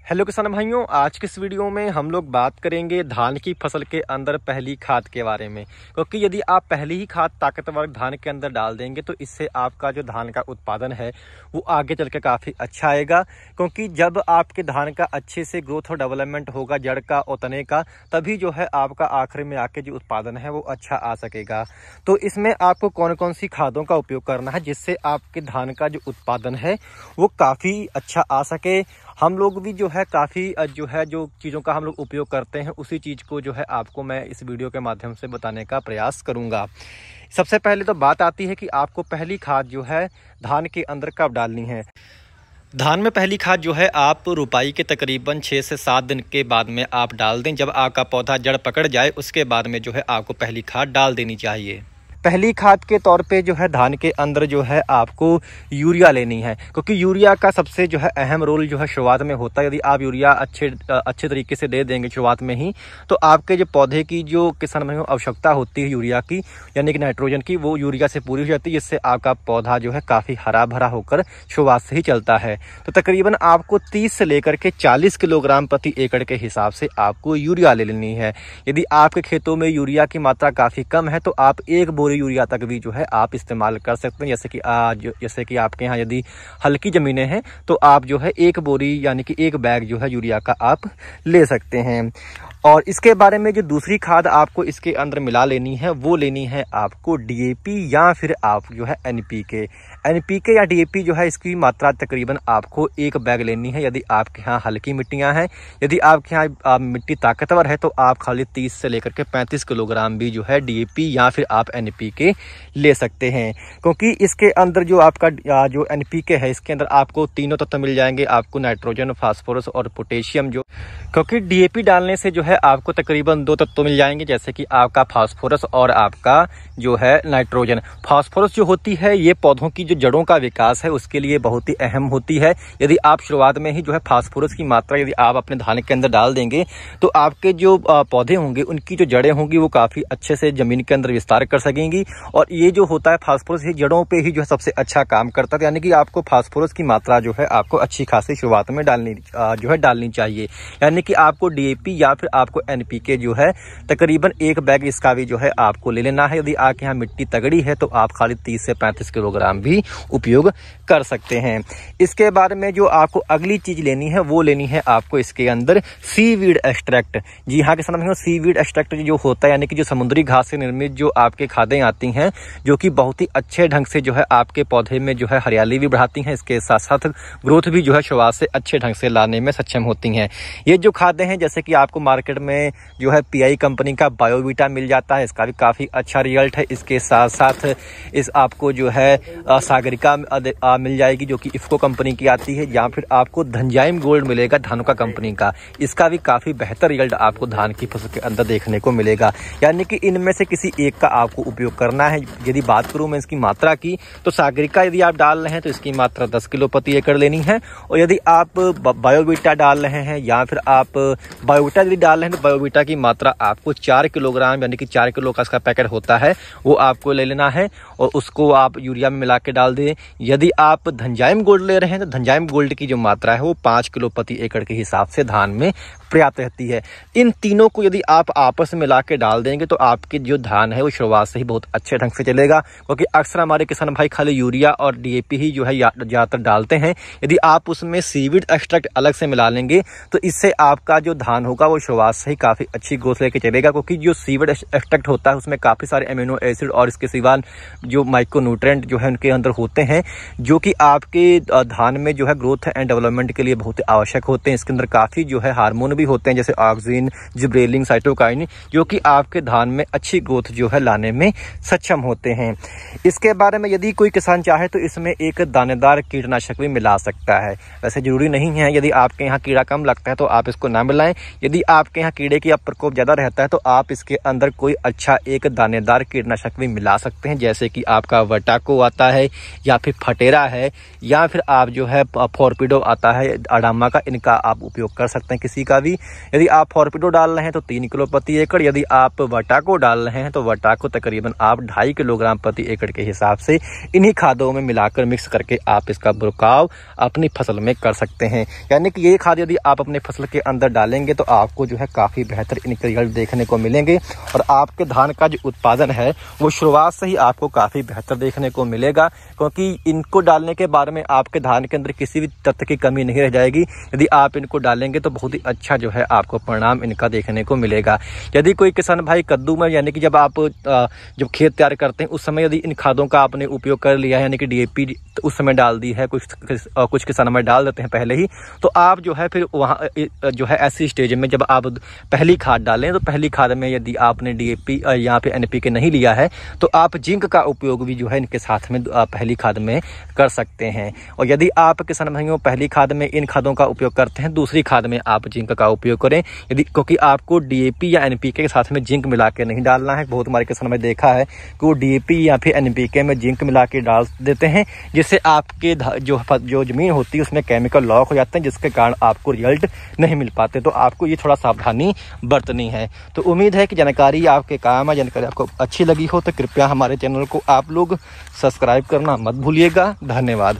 Hello किसान भाइयों, आज की इस वीडियो में हम लोग बात करेंगे धान की फसल के अंदर पहली खाद के बारे में। क्योंकि यदि आप पहली ही खाद ताकतवर धान के अंदर डाल देंगे तो इससे आपका जो धान का उत्पादन है वो आगे चल के काफ़ी अच्छा आएगा। क्योंकि जब आपके धान का अच्छे से ग्रोथ और डेवलपमेंट होगा जड़ का और तने का, तभी जो है आपका आखिर में आके जो उत्पादन है वो अच्छा आ सकेगा। तो इसमें आपको कौन कौन सी खादों का उपयोग करना है जिससे आपके धान का जो उत्पादन है वो काफ़ी अच्छा आ सके। हम लोग भी जो है काफ़ी जो चीज़ों का हम लोग उपयोग करते हैं उसी चीज़ को जो है आपको मैं इस वीडियो के माध्यम से बताने का प्रयास करूंगा। सबसे पहले तो बात आती है कि आपको पहली खाद जो है धान के अंदर कब डालनी है। धान में पहली खाद जो है आप रुपाई के तकरीबन 6 से 7 दिन के बाद में आप डाल दें। जब आपका पौधा जड़ पकड़ जाए उसके बाद में जो है आपको पहली खाद डाल देनी चाहिए। पहली खाद के तौर पे जो है धान के अंदर जो है आपको यूरिया लेनी है। क्योंकि यूरिया का सबसे जो है अहम रोल जो है शुरुआत में होता है। यदि आप यूरिया अच्छे तरीके से दे देंगे शुरुआत में ही, तो आपके जो पौधे की जो किसान भाइयों आवश्यकता होती है यूरिया की यानी कि नाइट्रोजन की, वो यूरिया से पूरी हो जाती है, जिससे आपका पौधा जो है काफ़ी हरा भरा होकर शुरुआत से ही चलता है। तो तकरीबन आपको 30 से लेकर के 40 किलोग्राम प्रति एकड़ के हिसाब से आपको यूरिया ले लेनी है। यदि आपके खेतों में यूरिया की मात्रा काफ़ी कम है तो आप एक यूरिया तक भी जो है आप इस्तेमाल कर सकते हैं। जैसे कि आपके यहाँ यदि हल्की ज़मीनें हैं तो आप जो है एक बोरी यानी कि एक बैग जो है यूरिया का आप ले सकते हैं। और इसके बारे में जो दूसरी खाद आपको इसके अंदर मिला लेनी है वो लेनी है आपको डीएपी या फिर आप जो है एनपीके या डीएपी जो है इसकी मात्रा तकरीबन आपको एक बैग लेनी है यदि आपके यहाँ हल्की मिट्टियाँ हैं। यदि आपके यहाँ मिट्टी ताकतवर है तो आप खाली 30 से लेकर के 35 किलोग्राम भी जो है डीएपी या फिर आप एनपीके ले सकते हैं। क्योंकि इसके अंदर जो आपका जो एनपीके है इसके अंदर आपको तीनों तत्व मिल जाएंगे, आपको नाइट्रोजन, फास्फोरस और पोटेशियम। क्योंकि डीएपी डालने से जो है आपको तकरीबन 2 तत्व मिल जाएंगे, जैसे कि आपका फास्फोरस और आपका जो है नाइट्रोजन। फास्फोरस जो होती है ये पौधों की जो जड़ों का विकास है उसके लिए बहुत ही अहम होती है। यदि आप शुरुआत में ही जो है फास्फोरस की मात्रा यदि आप अपने धान के अंदर डाल देंगे तो आपके जो पौधे होंगे उनकी जो जड़ें होंगी वो काफ़ी अच्छे से ज़मीन के अंदर विस्तार कर सकेंगी। और ये जो होता है फास्फोरस ये जड़ों पे ही जो है सबसे अच्छा काम करता है। यानी कि आपको फास्फोरस की मात्रा जो है आपको अच्छी खासी शुरुआत में डालनी चाहिए। यानी कि आपको डीएपी या फिर आपको एनपीके जो है तकरीबन एक बैग इसका भी जो है आपको ले लेना है। यदि आपके यहाँ मिट्टी तगड़ी है तो आप खाली 30 से 35 किलोग्राम भी उपयोग कर सकते हैं। इसके बारे में जो आपको अगली चीज लेनी है वो लेनी है आपको इसके अंदर सीवीड एक्सट्रैक्ट। जी हाँ किसान भाइयों, सीवीड एक्सट्रैक्ट जो होता है यानी कि जो समुद्री घास से निर्मित जो आपके खादें आती हैं जो कि बहुत ही अच्छे ढंग से जो है आपके पौधे में जो है हरियाली भी बढ़ाती हैं, इसके साथ साथ ग्रोथ भी जो है शुरुआत से अच्छे ढंग से लाने में सक्षम होती हैं। ये जो खादें हैं जैसे कि आपको मार्केट में जो है पीआई कंपनी का बायोवीटा मिल जाता है, इसका भी काफ़ी अच्छा रिजल्ट है। इसके साथ साथ इस आपको जो है सागरिका मिल जाएगी जो कि इफ्को कंपनी की आती है, या फिर आपको धनजाइम गोल्ड मिलेगा धानुका कंपनी का, इसका भी काफ़ी बेहतर रिजल्ट आपको धान की फसल के अंदर देखने को मिलेगा। यानी कि इनमें से किसी एक का आपको उपयोग करना है। यदि बात करूँ मैं इसकी मात्रा की तो सागरिका यदि आप डाल रहे हैं तो इसकी मात्रा 10 किलो प्रति एकड़ लेनी है। और यदि आप बायोवीटा डाल रहे हैं या फिर आप बायोवीटा यदि डाल रहे हैं तो बायोवीटा की मात्रा आपको 4 किलोग्राम यानी कि 4 किलो का इसका पैकेट होता है वो आपको ले लेना है और उसको आप यूरिया में मिला के डाल दें। यदि आप धनजाइम गोल्ड ले रहे हैं तो धनजाइम गोल्ड की जो मात्रा है वो 5 किलो प्रति एकड़ के हिसाब से धान में पर्याप्त रहती है। इन तीनों को यदि आप आपस में मिला के डाल देंगे तो आपके जो धान है वो शुरुआत से ही बहुत अच्छे ढंग से चलेगा। क्योंकि अक्सर हमारे किसान भाई खाली यूरिया और डीएपी ही जो है ज़्यादातर डालते हैं। यदि आप उसमें सीवीड एक्सट्रैक्ट अलग से मिला लेंगे तो इससे आपका जो धान होगा वो शुरुआत से ही काफ़ी अच्छी ग्रोथ लेके चलेगा। क्योंकि जो सीवीड एक्सट्रैक्ट होता है उसमें काफ़ी सारे अमीनो एसिड और इसके सिवा जो माइक्रोन्यूट्रिएंट जो है उनके अंदर होते हैं जो कि आपके धान में जो है ग्रोथ एंड डेवलपमेंट के लिए बहुत आवश्यक होते हैं। इसके अंदर काफ़ी जो है हार्मोन भी होते हैं जैसे ऑक्सिन, जिब्रेलिन, साइटोकाइन, जो कि आपके धान में अच्छी ग्रोथ जो है लाने में सक्षम होते हैं। इसके बारे में यदि कोई किसान चाहे तो इसमें एक दानेदार कीटनाशक भी मिला सकता है। वैसे जरूरी नहीं है, यदि आपके यहाँ कीड़ा कम लगता है तो आप इसको ना मिलाएं। यदि आपके यहाँ कीड़े की प्रकोप ज़्यादा रहता है तो आप इसके अंदर कोई अच्छा एक दानेदार कीटनाशक भी मिला सकते हैं, जैसे कि आपका वटाको आता है या फिर फटेरा है या फिर आप जो है फॉर्पिडो आता है अडामा का, इनका आप उपयोग कर सकते हैं किसी का भी। यदि आप फॉर्पिडो डाल रहे हैं तो 3 किलो प्रति एकड़, यदि आप वटाको डाल रहे हैं तो वटाको तकरीबन आप 2.5 किलोग्राम प्रति एकड़ के हिसाब से इन्हीं खादों में मिलाकर मिक्स करके आप इसका छिड़काव अपनी फसल में कर सकते हैं। यानी कि ये खाद यदि आप अपने फसल के अंदर डालेंगे तो आपको जो है काफ़ी बेहतर इनके रिजल्ट देखने को मिलेंगे और आपके धान का जो उत्पादन है वो शुरुआत से ही आपको काफ़ी बेहतर देखने को मिलेगा, क्योंकि इनको डालने के बाद में आपके धान के अंदर किसी भी तत्व की कमी नहीं रह जाएगी। यदि आप इनको डालेंगे तो बहुत ही अच्छा जो है आपको परिणाम इनका देखने को मिलेगा। यदि कोई किसान भाई कद्दू में यानी कि जब आप जब खेत तैयार करते हैं उस समय यदि इन खादों का आपने उपयोग कर लिया है, यानी कि DAP तो उस समय डाल दी है, कुछ किसान में डाल देते हैं पहले ही, तो आप जो है फिर वहाँ जो है ऐसी स्टेज में जब आप पहली खाद डालें तो पहली खाद में यदि आपने DAP यहाँ पे NPK नहीं लिया है तो आप जिंक का उपयोग भी जो है इनके साथ में पहली खाद में कर सकते हैं। और यदि आप किसान भाइयों पहली खाद में इन खादों का उपयोग करते हैं, दूसरी खाद में आप जिंक का उपयोग करें, यदि क्योंकि आपको DAP या NPK के साथ में जिंक मिला के नहीं डालना है। बहुत हमारे किसान में देखा है कि वो DAP या फिर NPK में जिंक मिला के डाल देते हैं, जिससे आपके जो ज़मीन होती है उसमें केमिकल लॉक हो जाते हैं, जिसके कारण आपको रिजल्ट नहीं मिल पाते। तो आपको ये थोड़ा सावधानी बरतनी है। तो उम्मीद है कि जानकारी आपके काम है। जानकारी आपको अच्छी लगी हो तो कृपया हमारे चैनल को आप लोग सब्सक्राइब करना मत भूलिएगा। धन्यवाद।